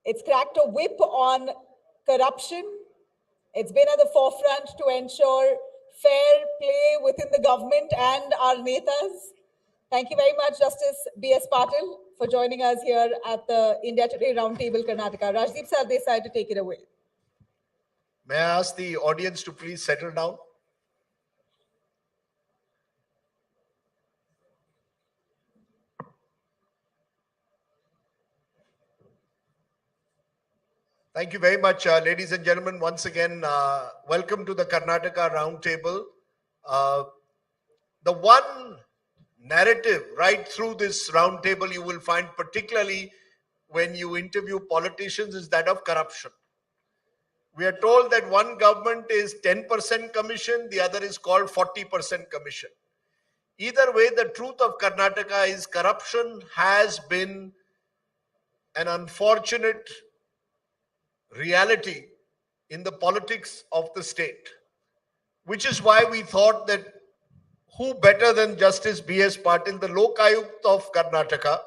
It's cracked a whip on corruption. It's been at the forefront to ensure fair play within the government and our netas. Thank you very much, Justice B.S. Patil, for joining us here at the India Today Roundtable Karnataka. Rajdeep sir, decide to take it away. May I ask the audience to please settle down? Thank you very much, ladies and gentlemen. Once again, welcome to the Karnataka Roundtable. The one narrative right through this roundtable you will find, particularly when you interview politicians, is that of corruption. We are told that one government is 10% commission, the other is called 40% commission. Either way, the truth of Karnataka is corruption has been an unfortunate reality in the politics of the state, which is why we thought that who better than Justice B.S. Patil, the Lokayukt of Karnataka,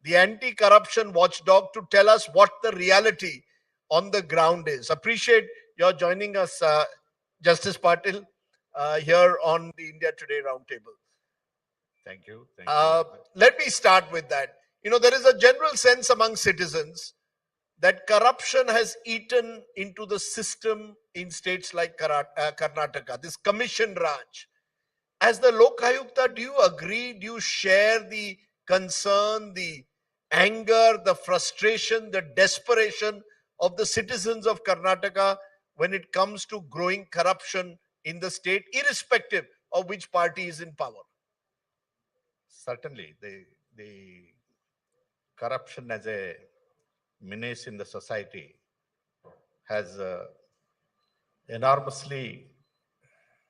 the anti-corruption watchdog, to tell us what the reality on the ground is. Appreciate your joining us, Justice Patil, here on the India Today Roundtable. Thank you. Thank you. Let me start with that. There is a general sense among citizens that corruption has eaten into the system in states like Karnataka, this commission Raj. As the Lokayukta, do you agree? Do you share the concern, the anger, the frustration, the desperation of the citizens of Karnataka when it comes to growing corruption in the state, irrespective of which party is in power? Certainly, the corruption as a menace in the society has enormously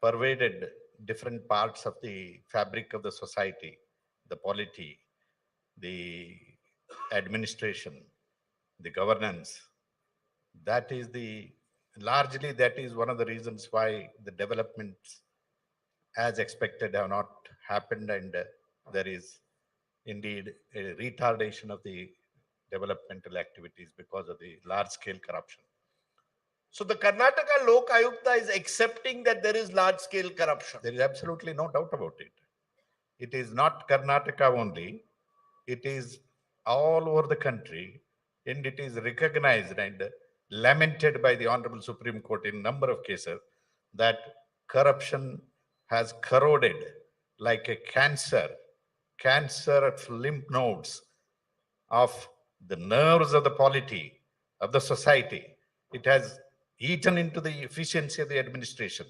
pervaded different parts of the fabric of the society, the polity, the administration, the governance. That is largely one of the reasons why the developments as expected have not happened, and there is indeed a retardation of the developmental activities because of the large-scale corruption. So the Karnataka Lokayukta is accepting that there is large-scale corruption. There is absolutely no doubt about it. It is not Karnataka only. It is all over the country, and it is recognized and lamented by the Honorable Supreme Court in a number of cases that corruption has corroded like a cancer of lymph nodes of the nerves of the polity, of the society. It has eaten into the efficiency of the administration.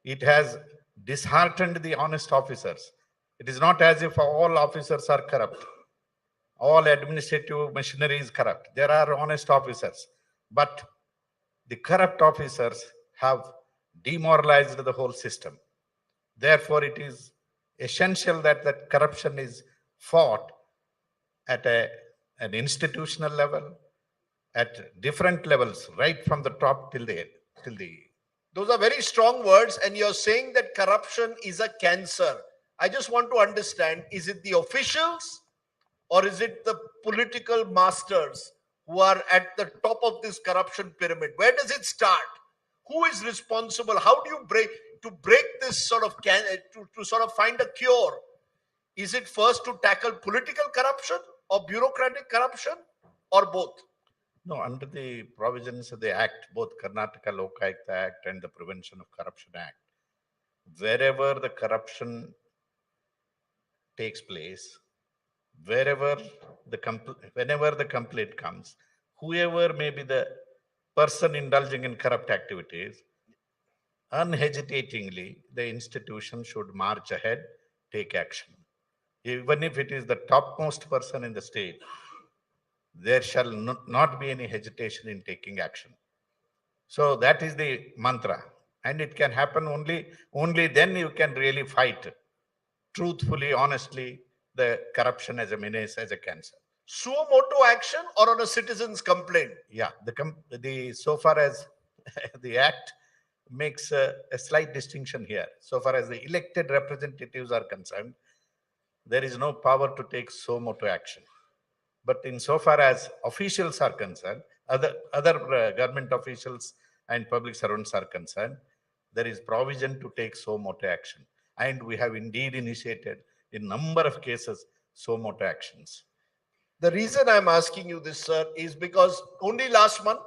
It has disheartened the honest officers. It is not as if all officers are corrupt. All administrative machinery is corrupt. There are honest officers. But the corrupt officers have demoralized the whole system. Therefore, it is essential that corruption is fought at an institutional level, at different levels, right from the top till the end. Those are very strong words, and you're saying that corruption is a cancer. I just want to understand, is it the officials or is it the political masters who are at the top of this corruption pyramid? Where does it start? Who is responsible? How do you break this sort of to sort of find a cure? Is it first to tackle political corruption or bureaucratic corruption, or both? No, under the provisions of the Act, both Karnataka Lokayukta Act and the Prevention of Corruption Act, wherever the corruption takes place, whenever the complaint comes, whoever may be the person indulging in corrupt activities, unhesitatingly, the institution should march ahead, take action. Even if it is the topmost person in the state, there shall not be any hesitation in taking action. So that is the mantra. And it can happen only then you can really fight truthfully, honestly, the corruption as a menace, as a cancer. Suo motu action or on a citizen's complaint? Yeah, so far as the Act makes a slight distinction here. So far as the elected representatives are concerned, there is no power to take suo motu action. But insofar as officials are concerned, other government officials and public servants are concerned, there is provision to take so motu action. And we have indeed initiated in number of cases so motu actions. The reason I'm asking you this, sir, is because only last month,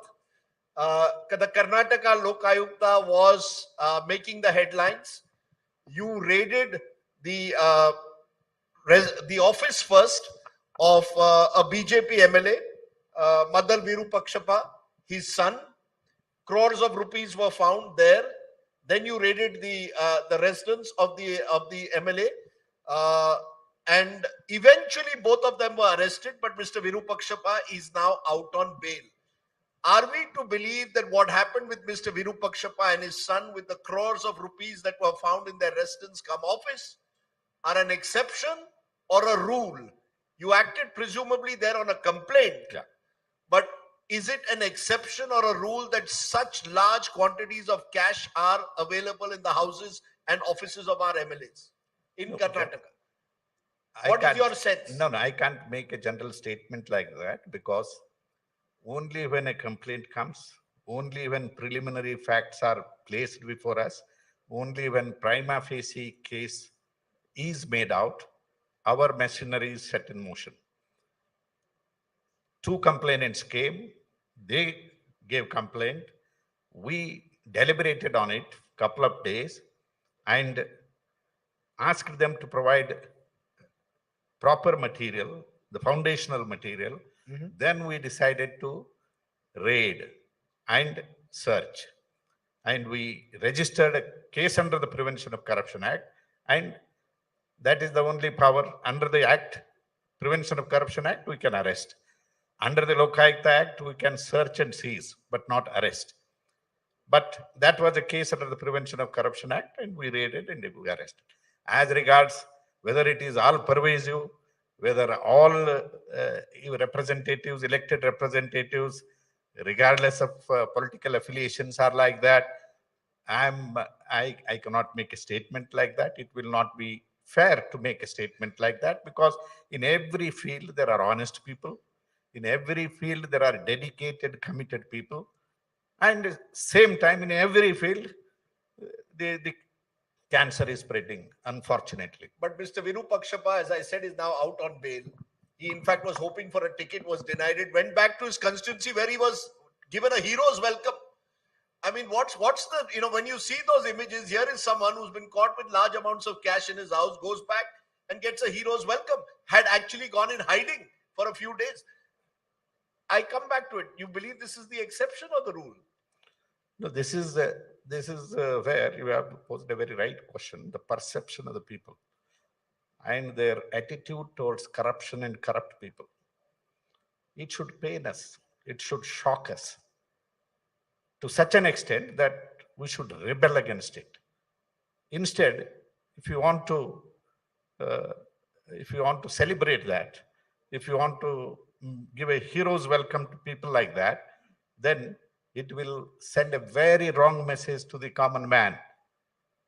the Karnataka Lokayukta was making the headlines. You raided the office first of a BJP MLA, Madal Virupakshapa, his son. Crores of rupees were found there. Then you raided the residence of the MLA, and eventually both of them were arrested. But Mr. Virupakshapa is now out on bail. Are we to believe that what happened with Mr. Virupakshapa and his son, with the crores of rupees that were found in their residence come office, are an exception or a rule? You acted presumably there on a complaint, but is it an exception or a rule that such large quantities of cash are available in the houses and offices of our MLAs in Karnataka? What is your sense? No, I can't make a general statement like that, because only when a complaint comes, only when preliminary facts are placed before us, only when prima facie case is made out, our machinery is set in motion. 2 complainants came, they gave complaint, we deliberated on it couple of days and asked them to provide proper material, the foundational material. Then we decided to raid and search. And we registered a case under the Prevention of Corruption Act, and that is the only power under the Act, Prevention of Corruption Act, we can arrest. Under the Lokayukta Act, we can search and seize, but not arrest. But that was a case under the Prevention of Corruption Act, and we raided and we arrested. As regards whether it is all pervasive, whether all representatives, elected representatives, regardless of political affiliations, are like that, I cannot make a statement like that. It will not be fair to make a statement like that, because in every field there are honest people. In every field there are dedicated, committed people. And same time, in every field, the cancer is spreading, unfortunately. But Mr. Virupakshapa, as I said, is now out on bail. He, in fact, was hoping for a ticket, was denied it, went back to his constituency where he was given a hero's welcome. I mean, what's the, when you see those images, here is someone who's been caught with large amounts of cash in his house, goes back and gets a hero's welcome, had actually gone in hiding for a few days. I come back to it. You believe this is the exception or the rule? No, this is where you have posed a very right question, the perception of the people and their attitude towards corruption and corrupt people. It should pain us. It should shock us to such an extent that we should rebel against it. Instead, if you want to celebrate that, if you want to give a hero's welcome to people like that, then it will send a very wrong message to the common man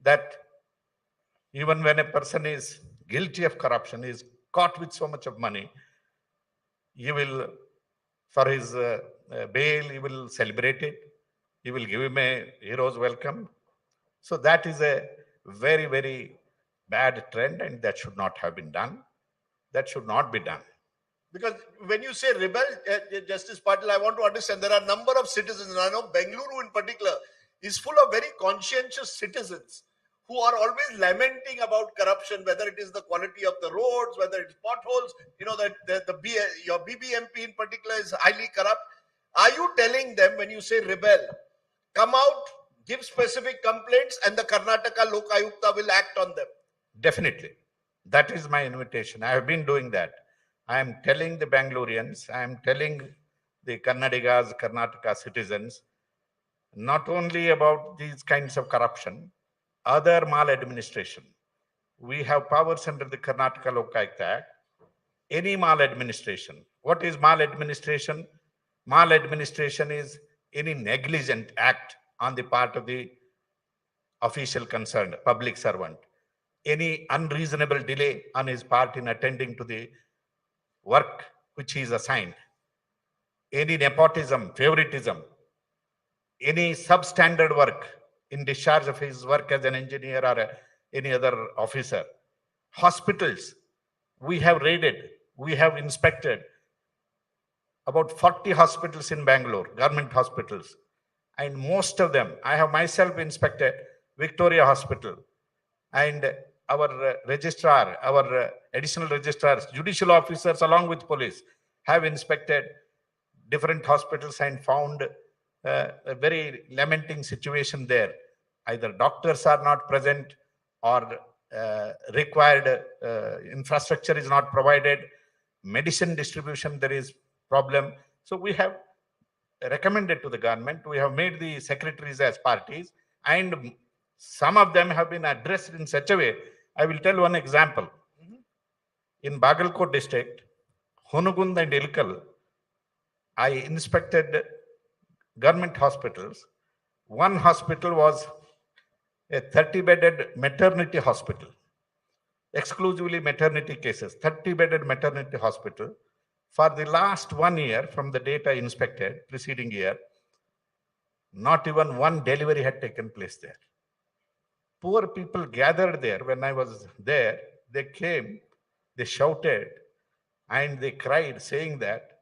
that even when a person is guilty of corruption, is caught with so much of money, he will, for his bail, he will celebrate it. He will give him a hero's welcome. So that is a very, very bad trend, and that should not have been done. That should not be done. Because when you say rebel, Justice Patil, I want to understand there are a number of citizens, and I know Bengaluru in particular is full of very conscientious citizens who are always lamenting about corruption, whether it is the quality of the roads, whether it's potholes, your BBMP in particular is highly corrupt. Are you telling them, when you say rebel, come out, give specific complaints, and the Karnataka Lokayukta will act on them? Definitely. That is my invitation. I have been doing that. I am telling the Bangaloreans, I am telling the Kannadigas, Karnataka citizens, not only about these kinds of corruption, other maladministration. We have powers under the Karnataka Lokayukta Act. Any maladministration. What is maladministration? Maladministration is any negligent act on the part of the official concerned, public servant. Any unreasonable delay on his part in attending to the work which he is assigned, any nepotism, favoritism, any substandard work in discharge of his work as an engineer or any other officer. Hospitals, we have raided, we have inspected about 40 hospitals in Bangalore, government hospitals. And most of them, I have myself inspected Victoria Hospital, and our registrar, our additional registrars, judicial officers along with police have inspected different hospitals and found a very lamenting situation there. Either doctors are not present or required infrastructure is not provided. Medicine distribution, there is problem. So we have recommended to the government, we have made the secretaries as parties, and some of them have been addressed in such a way. I will tell one example. In Bagalkot district, Honugund and Ilkal, I inspected government hospitals. One hospital was a 30-bedded maternity hospital, exclusively maternity cases, 30-bedded maternity hospital. For the last 1 year, from the data inspected, preceding year, not even one delivery had taken place there. Poor people gathered there. When I was there, they came, they shouted, and they cried, saying that,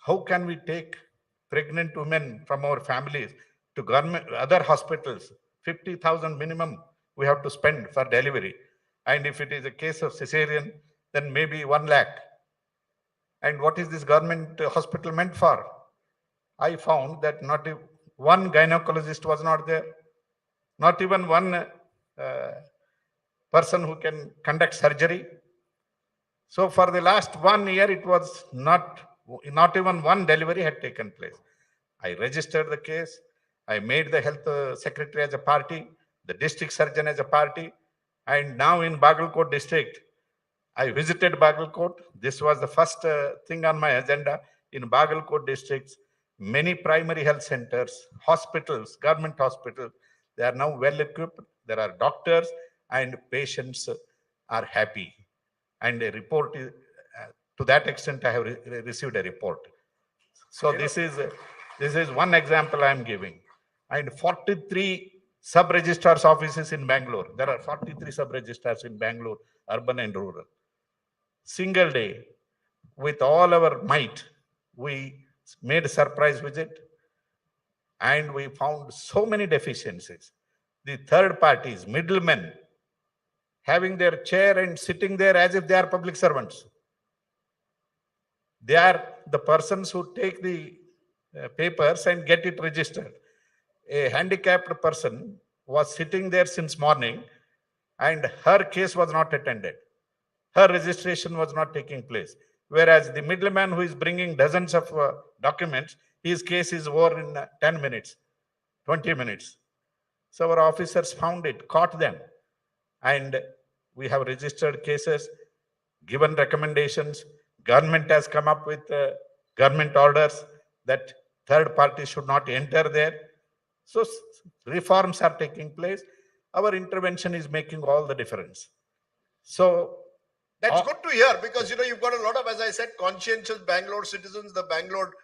how can we take pregnant women from our families to government, other hospitals? 50,000 minimum we have to spend for delivery. And if it is a case of cesarean, then maybe 1 lakh. And what is this government hospital meant for? I found that not one gynecologist was not there. Not even one person who can conduct surgery. So for the last 1 year, it was not even one delivery had taken place. I registered the case. I made the health secretary as a party, the district surgeon as a party. And now in Bagalkot district, I visited Bagalkot. This was the first thing on my agenda. In Bagalkot districts, many primary health centers, hospitals, government hospitals, they are now well equipped. There are doctors and patients are happy. And a report is, to that extent, I have received a report. So this is one example I am giving. And 43 sub-registrars offices in Bangalore. There are 43 sub-registrars in Bangalore, urban and rural. Single day, with all our might, we made a surprise visit and we found so many deficiencies. The third parties, middlemen, having their chair and sitting there as if they are public servants. They are the persons who take the papers and get it registered. A handicapped person was sitting there since morning and her case was not attended. Her registration was not taking place. Whereas the middleman who is bringing dozens of documents, his case is over in 10 minutes, 20 minutes. So our officers found it, caught them. And we have registered cases, given recommendations. Government has come up with government orders that third parties should not enter there. So reforms are taking place. Our intervention is making all the difference. So that's good to hear, because you've got a lot of, as I said, conscientious Bangalore citizens, the Bangalore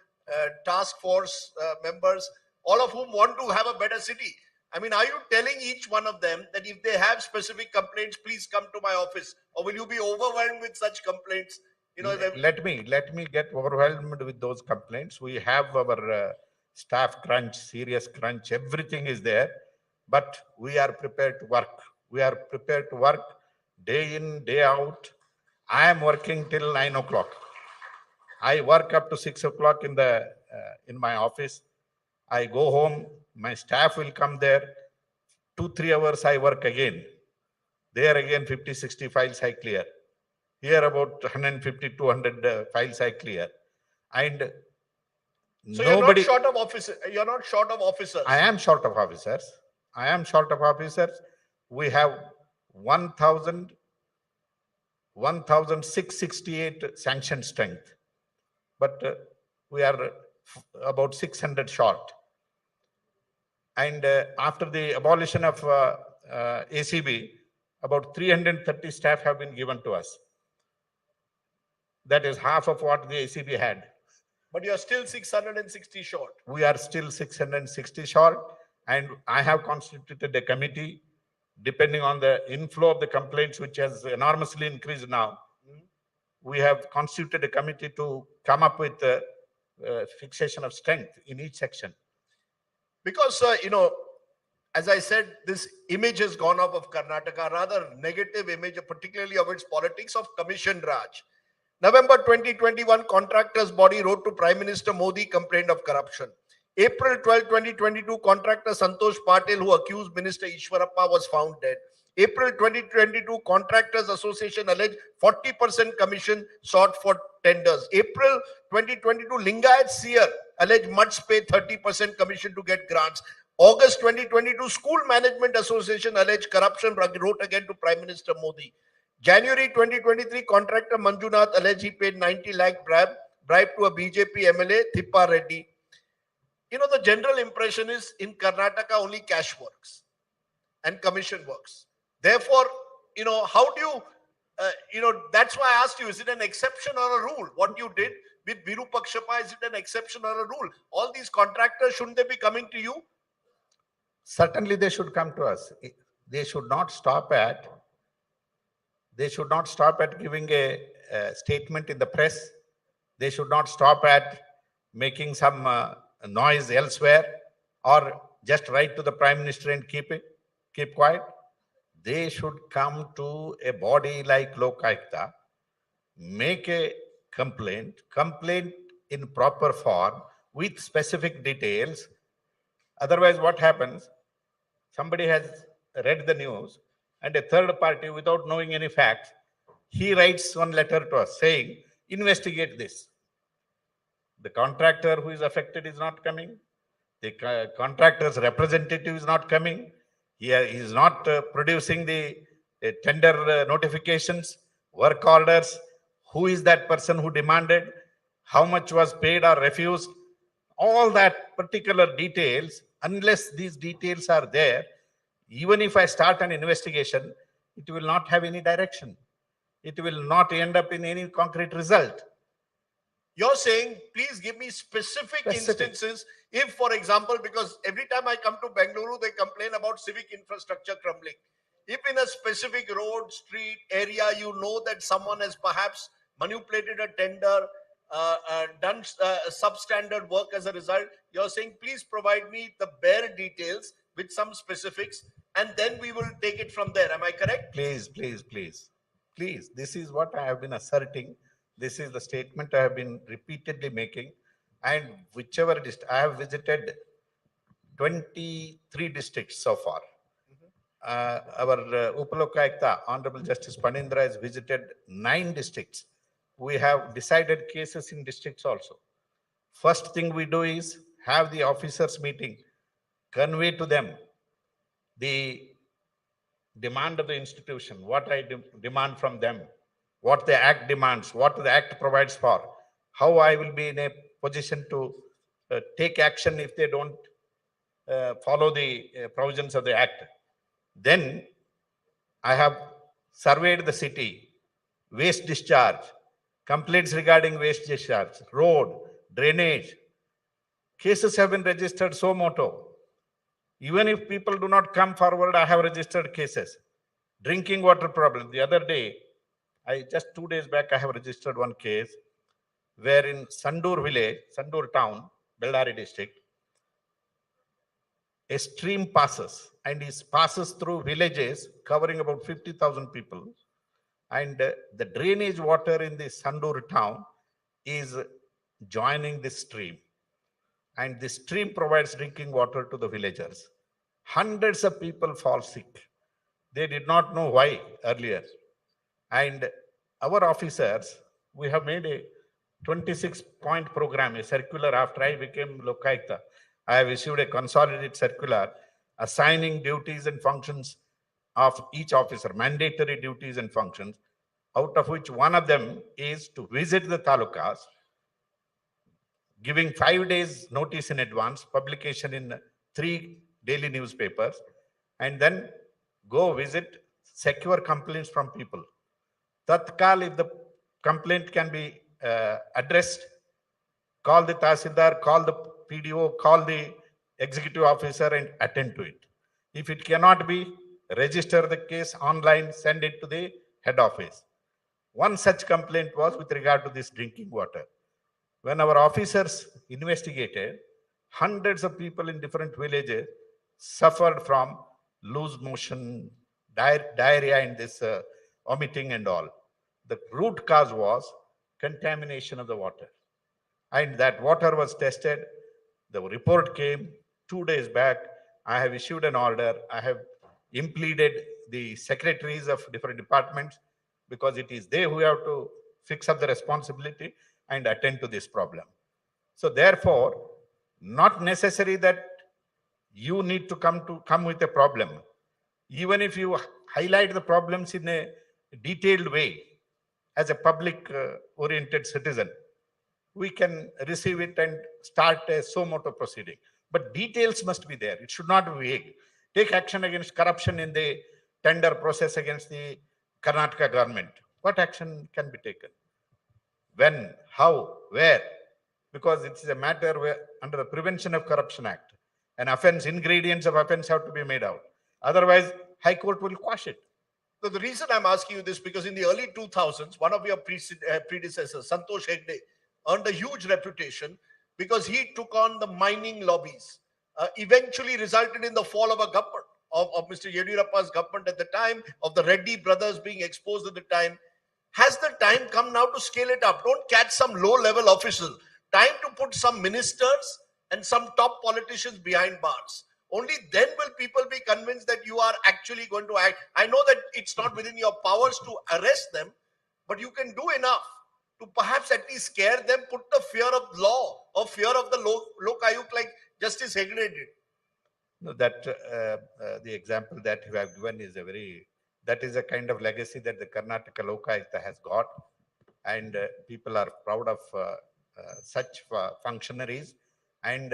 task force members, all of whom want to have a better city. I mean, are you telling each one of them that if they have specific complaints, please come to my office, or will you be overwhelmed with such complaints? Let me get overwhelmed with those complaints. We have our staff crunch, serious crunch, everything is there, but we are prepared to work. We are prepared to work day in, day out. I am working till 9 o'clock. I work up to 6 o'clock in my office. I go home, my staff will come there. 2-3 hours I work again. There again 50-60 files I clear. Here about 150-200 files I clear. And so nobody, you're not short of officers. You're not short of officers. I am short of officers. I am short of officers. We have 1,668 sanctioned strength, but we are about 600 short. And after the abolition of ACB, about 330 staff have been given to us. That is half of what the ACB had. But you are still 660 short. We are still 660 short, and I have constituted a committee, depending on the inflow of the complaints, which has enormously increased now. We have constituted a committee to come up with a fixation of strength in each section. Because, as I said, this image has gone up of Karnataka, rather negative image, particularly of its politics of Commission Raj. November 2021, contractors body wrote to Prime Minister Modi, complained of corruption. April 12, 2022, contractor Santosh Patil, who accused Minister Ishwarappa, was found dead. April 2022, Contractors Association alleged 40% commission sought for tenders. April 2022, Lingayat Seer alleged must pay 30% commission to get grants. August 2022, School Management Association alleged corruption, wrote again to Prime Minister Modi. January 2023, contractor Manjunath alleged he paid 90 lakh bribe to a BJP MLA, Thippa Reddy. The general impression is in Karnataka only cash works and commission works. Therefore, how do you, that's why I asked you, is it an exception or a rule? What you did with Virupakshapa, is it an exception or a rule? All these contractors, shouldn't they be coming to you? Certainly they should come to us. They should not stop at giving a statement in the press. They should not stop at making some noise elsewhere, or just write to the Prime Minister and keep quiet. They should come to a body like Lokayukta, make a complaint in proper form with specific details. Otherwise, what happens? Somebody has read the news, and a third party, without knowing any facts, he writes one letter to us saying, investigate this. The contractor who is affected is not coming. The contractor's representative is not coming. He is not producing the tender notifications, work orders. Who is that person who demanded? How much was paid or refused? All that particular details, unless these details are there, even if I start an investigation, it will not have any direction. It will not end up in any concrete result. You're saying, please give me specific instances. If, for example, because every time I come to Bengaluru, they complain about civic infrastructure crumbling. If in a specific road, street, area, you know that someone has perhaps manipulated a tender, done substandard work as a result, you're saying, please provide me the bare details with some specifics, and then we will take it from there. Am I correct? Please. This is what I have been asserting. This is the statement I have been repeatedly making. And whichever district, I have visited 23 districts so far. Our Upalokayukta, Honorable Justice Panindra, has visited 9 districts. We have decided cases in districts also. First thing we do is have the officers meeting, convey to them the demand of the institution, what I demand from them, what the Act demands, what the Act provides for, how I will be in a position to take action if they don't follow the provisions of the Act. Then I have surveyed the city, waste discharge, complaints regarding waste discharge, road, drainage. Cases have been registered so moto. Even if people do not come forward, I have registered cases. Drinking water problem. The other day, just 2 days back, I have registered one case where in Sandur village, Sandur town, Bellary district, a stream passes, and it passes through villages covering about 50,000 people. And the drainage water in the Sandur town is joining this stream. And the stream provides drinking water to the villagers. Hundreds of people fall sick. They did not know why earlier. And our officers, we have made a 26-point program, a circular. After I became Lokayukta, I have issued a consolidated circular assigning duties and functions of each officer, mandatory duties and functions, out of which one of them is to visit the talukas, giving 5 days notice in advance, publication in 3 daily newspapers, and then go visit, secure complaints from people. Tatkal, if the complaint can be addressed, call the Tahsildar, call the PDO, call the executive officer and attend to it. If it cannot be, register the case online, send it to the head office. One such complaint was with regard to this drinking water. When our officers investigated, hundreds of people in different villages suffered from loose motion, diarrhea, and this vomiting and all. The root cause was contamination of the water. And that water was tested. The report came 2 days back. I have issued an order. I have impleaded the secretaries of different departments because it is they who have to fix up the responsibility and attend to this problem. So therefore, not necessary that you need to come with a problem. Even if you highlight the problems in a detailed way, as a public oriented citizen, we can receive it and start a suo motu proceeding. But details must be there. It should not be vague. Take action against corruption in the tender process against the Karnataka government. What action can be taken? When, how, where? Because it is a matter where under the Prevention of Corruption Act, an offense, ingredients of offense have to be made out. Otherwise, High Court will quash it. So the reason I'm asking you this, because in the early 2000s, one of your predecessors, Santosh Hegde, earned a huge reputation because he took on the mining lobbies, eventually resulted in the fall of a government, of Mr. Yediyurappa's government at the time, of the Reddy brothers being exposed at the time. Has the time come now to scale it up? Don't catch some low-level official. Time to put some ministers and some top politicians behind bars. Only then will people be convinced that you are actually going to act. I know that it's not within your powers to arrest them, but you can do enough to perhaps at least scare them, put the fear of law or fear of the Lokayuk like Justice Hegde did. No, that the example that you have given is that is a kind of legacy that the Karnataka Lokayukta has got, and people are proud of such functionaries, and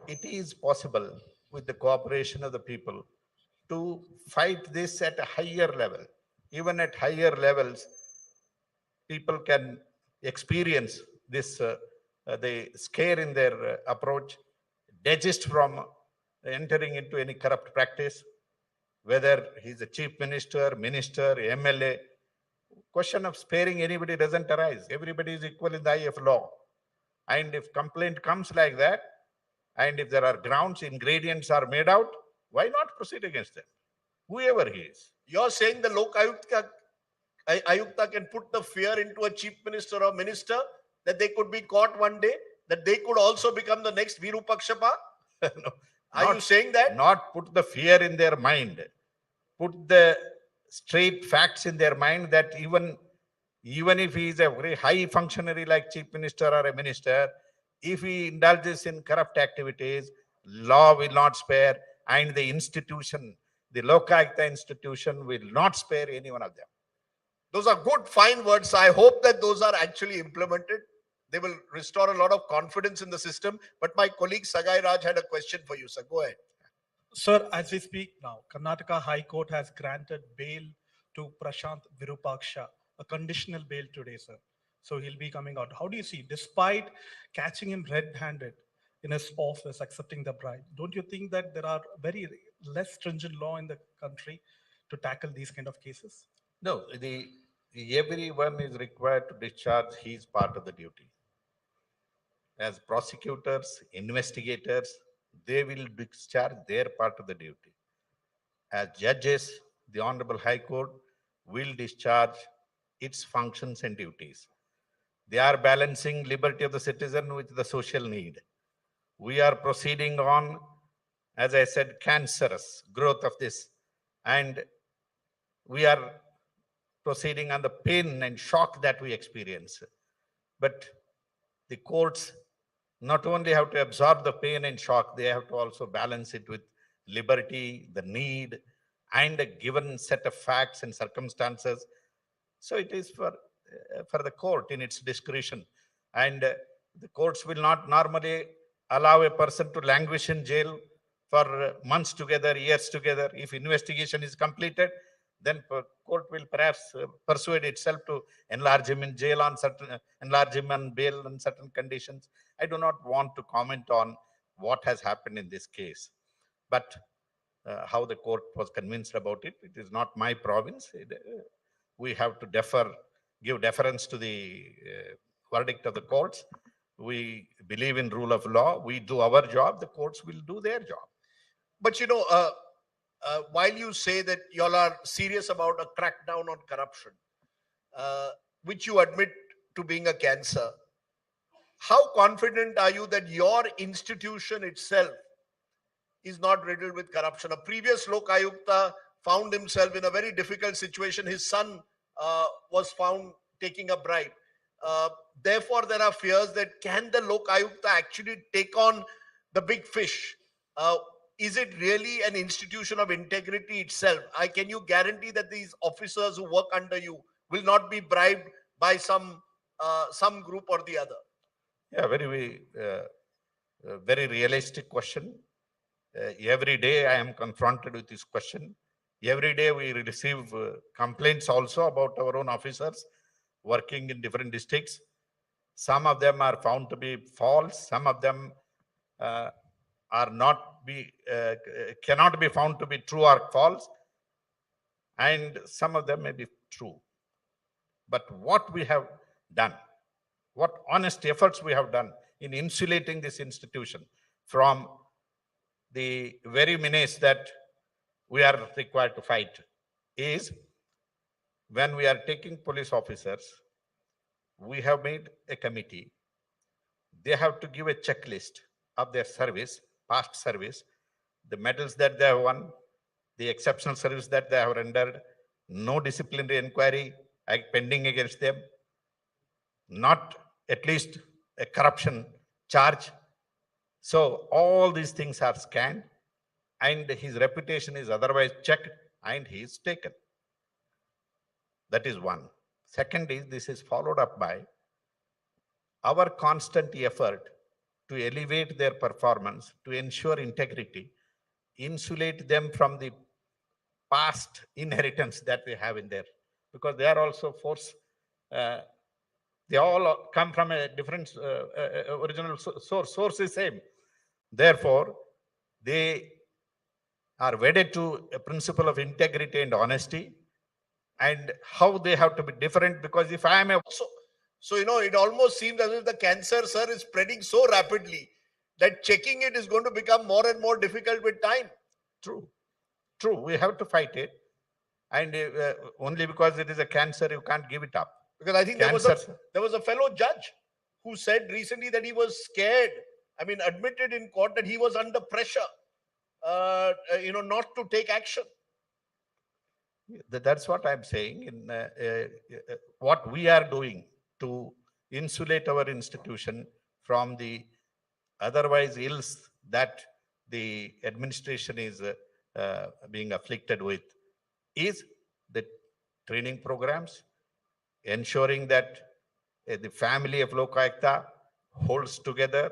it is possible with the cooperation of the people to fight this at a higher level. Even at higher levels, people can experience this, the scare in their approach, desist from entering into any corrupt practice, whether he's a chief minister, MLA. Question of sparing anybody doesn't arise. Everybody is equal in the eye of law. And if complaint comes like that, and if there are grounds, ingredients are made out, why not proceed against them? Whoever he is. You're saying the Ayukta can put the fear into a chief minister or minister that they could be caught one day, that they could also become the next Virupakshapa? No, Are you saying that? Not put the fear in their mind. Put the straight facts in their mind that even if he is a very high functionary like chief minister or a minister, if he indulges in corrupt activities, law will not spare, and the institution, the Lokayukta institution, will not spare any one of them. Those are good, fine words. I hope that those are actually implemented. They will restore a lot of confidence in the system. But my colleague Sagai Raj had a question for you, sir. Go ahead. Sir, as we speak now, Karnataka High Court has granted bail to Prashant Virupaksha, a conditional bail today, sir. So he'll be coming out. How do you see, despite catching him red-handed in his office, accepting the bribe, don't you think that there are very less stringent law in the country to tackle these kind of cases? No, everyone is required to discharge his part of the duty. As prosecutors, investigators, they will discharge their part of the duty. As judges, the Honorable High Court will discharge its functions and duties. They are balancing liberty of the citizen with the social need. We are proceeding on, as I said, cancerous growth of this, and we are proceeding on the pain and shock that we experience. But the courts not only have to absorb the pain and shock, they have to also balance it with liberty, the need, and a given set of facts and circumstances. So it is for the court in its discretion. And the courts will not normally allow a person to languish in jail for months together, years together. If investigation is completed, then court will perhaps persuade itself to enlarge him in jail on certain, enlarge him on bail on certain conditions. I do not want to comment on what has happened in this case, but how the court was convinced about it, it is not my province. We have to give deference to the verdict of the courts. We believe in rule of law. We do our job. The courts will do their job. But while you say that y'all are serious about a crackdown on corruption, which you admit to being a cancer, how confident are you that your institution itself is not riddled with corruption? A previous Lok Ayukta found himself in a very difficult situation. His son was found taking a bribe. Therefore, there are fears that can the Lok Ayukta actually take on the big fish? Is it really an institution of integrity itself? Can you guarantee that these officers who work under you will not be bribed by some group or the other? Yeah, very realistic question. Every day I am confronted with this question. Every day we receive complaints also about our own officers working in different districts. Some of them are found to be false. Some of them cannot be found to be true or false. And some of them may be true. But what we have done, what honest efforts we have done in insulating this institution from the very menace that we are required to fight is when we are taking police officers, we have made a committee. They have to give a checklist of their service, past service, the medals that they have won, the exceptional service that they have rendered, no disciplinary inquiry pending against them, not at least a corruption charge. So all these things are scanned and his reputation is otherwise checked and he is taken. That is one. Second is, this is followed up by our constant effort to elevate their performance, to ensure integrity, insulate them from the past inheritance that they have in there, because they are also force. They all come from a different original source is same. Therefore, they are wedded to a principle of integrity and honesty, and how they have to be different. Because if I am a so it almost seems as if the cancer, sir, is spreading so rapidly that checking it is going to become more and more difficult with time. True, we have to fight it, and only because it is a cancer you can't give it up. Because I think there was a fellow judge who said recently that he was scared, admitted in court that he was under pressure not to take action. That's what I'm saying. In what we are doing to insulate our institution from the otherwise ills that the administration is being afflicted with is the training programs, ensuring that the family of Lok Ayukta holds together,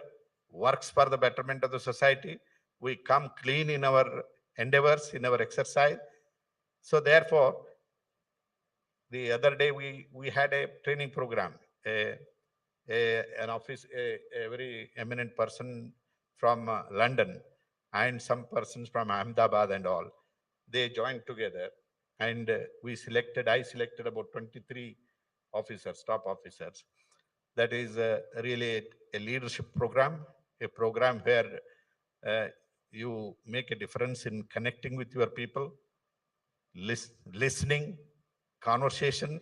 works for the betterment of the society. We come clean in our endeavors, in our exercise. So therefore, the other day we had a training program. A very eminent person from London and some persons from Ahmedabad and all, they joined together, and I selected about 23 officers, top officers. That is really a leadership program, a program where you make a difference in connecting with your people, listening, conversation,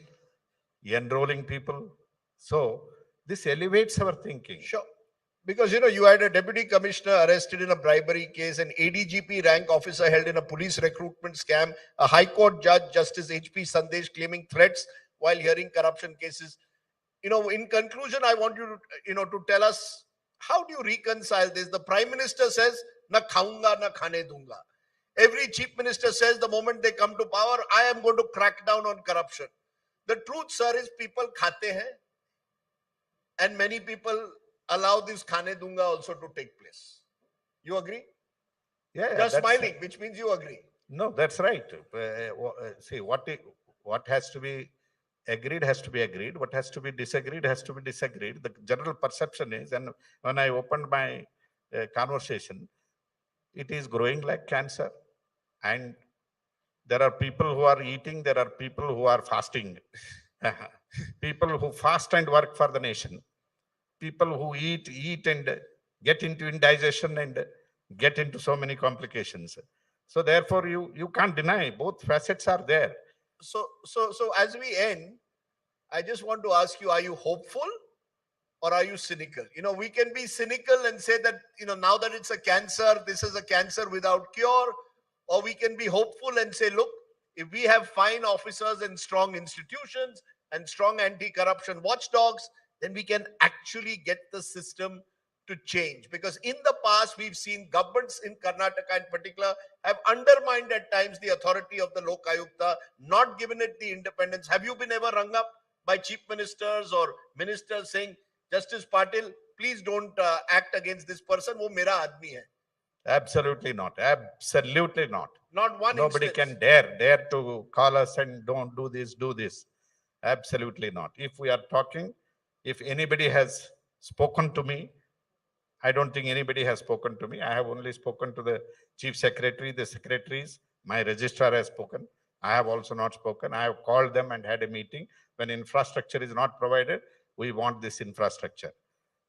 enrolling people. So this elevates our thinking. Sure. Because, you had a deputy commissioner arrested in a bribery case, an ADGP rank officer held in a police recruitment scam, a high court judge, Justice HP Sandesh, claiming threats while hearing corruption cases. In conclusion, I want you to, to tell us, how do you reconcile this? The Prime Minister says, na khaunga, na khane dunga. Every chief minister says the moment they come to power, I am going to crack down on corruption. The truth, sir, is people khate hai, and many people allow this khane dunga also to take place. You agree? Yeah, Just smiling, which means you agree. No, that's right. See, what has to be agreed has to be agreed. What has to be disagreed has to be disagreed. The general perception is, and when I opened my conversation, it is growing like cancer. And there are people who are eating, there are people who are fasting. People who fast and work for the nation. People who eat and get into indigestion and get into so many complications. So therefore, you can't deny both facets are there. So as we end, I just want to ask you, are you hopeful or are you cynical? We can be cynical and say that, now that it's a cancer, this is a cancer without cure. Or we can be hopeful and say, look, if we have fine officers and strong institutions and strong anti-corruption watchdogs, then we can actually get the system to change. Because in the past, we've seen governments in Karnataka in particular have undermined at times the authority of the Lokayukta, not given it the independence. Have you been ever rung up by chief ministers or ministers saying, Justice Patil, please don't act against this person, wo mera aadmi hai? Absolutely not. Absolutely not. Not one Nobody instance. can dare to call us and don't do this, do this. Absolutely not. If we are talking, if anybody has spoken to me, I don't think anybody has spoken to me. I have only spoken to the chief secretary, the secretaries. My registrar has spoken. I have also not spoken. I have called them and had a meeting. When infrastructure is not provided, we want this infrastructure.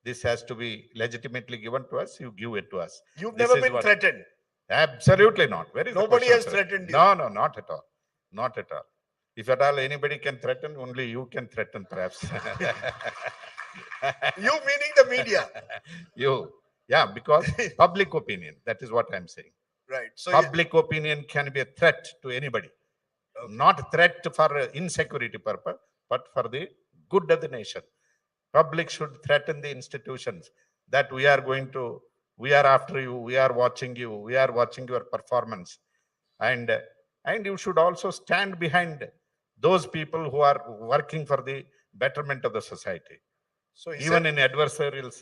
This has to be legitimately given to us. You give it to us. You've This never is been what- threatened. Absolutely not. Where is Nobody the has question, sir? threatened you. No, not at all. Not at all. If at all anybody can threaten, only you can threaten, perhaps. You meaning the media. Yeah, because public opinion, that is what I'm saying. Right. So Public opinion can be a threat to anybody. Okay. Not threat for insecurity purpose, but for the good of the nation. Public should threaten the institutions that we are after you, we are watching you, we are watching your performance. And you should also stand behind those people who are working for the betterment of the society. So Even in adversarials,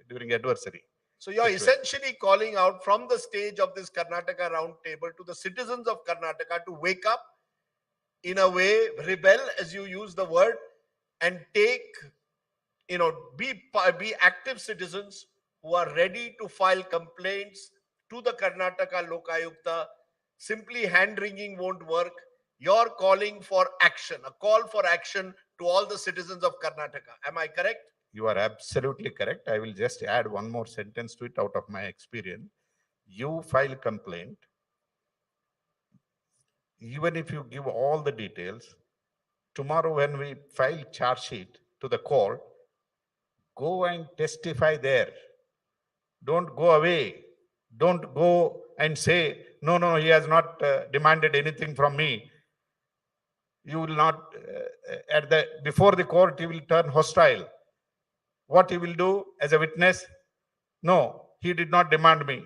during adversary. So you're situation. essentially calling out from the stage of this Karnataka roundtable to the citizens of Karnataka to wake up, in a way, rebel, as you use the word, and take, be active citizens who are ready to file complaints to the Karnataka Lokayukta. Simply hand-wringing won't work. You're calling for action, a call for action to all the citizens of Karnataka. Am I correct? You are absolutely correct. I will just add one more sentence to it out of my experience. You file complaint. Even if you give all the details, tomorrow when we file charge sheet to the court, go and testify there. Don't go away. Don't go and say, no, he has not demanded anything from me. You will not, before the court, you will turn hostile. What he will do as a witness? No, he did not demand me.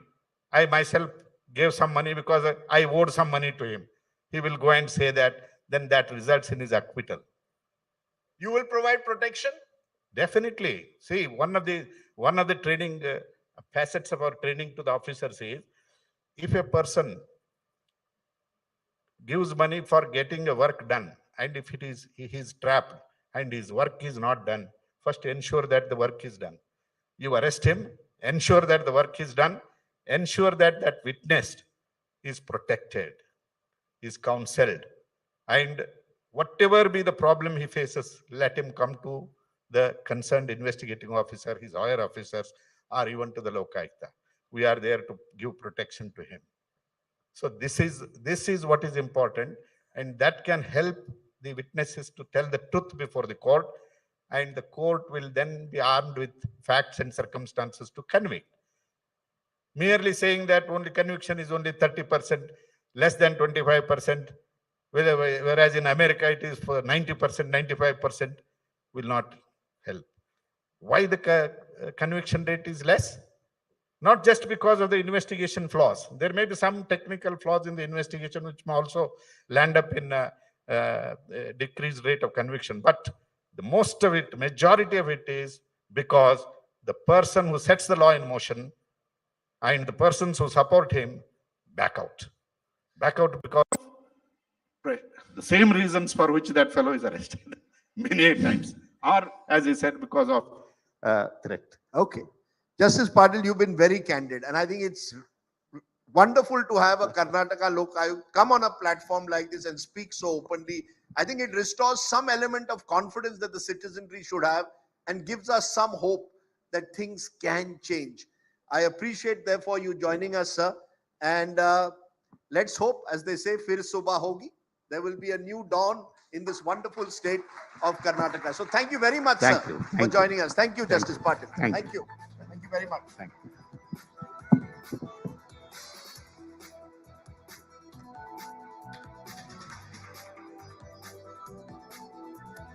I myself gave some money because I owed some money to him. He will go and say that, then that results in his acquittal. You will provide protection? Definitely. See, one of the training facets of our training to the officers is, if a person gives money for getting a work done, and if he is trapped and his work is not done, first ensure that the work is done. You arrest him, ensure that the work is done, ensure that that witness is protected, is counseled, and whatever be the problem he faces, let him come to the concerned investigating officer, his higher officers, or even to the Lokayukta. We are there to give protection to him. So this is what is important, and that can help the witnesses to tell the truth before the court, and the court will then be armed with facts and circumstances to convict. Merely saying that only conviction is only 30%, less than 25%, whereas in America it is for 90%, 95%, will not help. Why the conviction rate is less? Not just because of the investigation flaws. There may be some technical flaws in the investigation which may also land up in a decreased rate of conviction. But the most of it, majority of it is because the person who sets the law in motion and the persons who support him back out. back out because the same reasons for which that fellow is arrested many times, or as he said, because of threat. Okay. Justice Patil, you've been very candid, and I think it's wonderful to have a Karnataka Lok Ayuk come on a platform like this and speak so openly. I think it restores some element of confidence that the citizenry should have and gives us some hope that things can change. I appreciate, therefore, you joining us, sir. And let's hope, as they say, fir subah hogi. There will be a new dawn in this wonderful state of Karnataka. So thank you very much, Thank sir, you. for Thank you. joining us. Thank you, Justice Patil. Thank Thank you. Thank you very much. Thank you.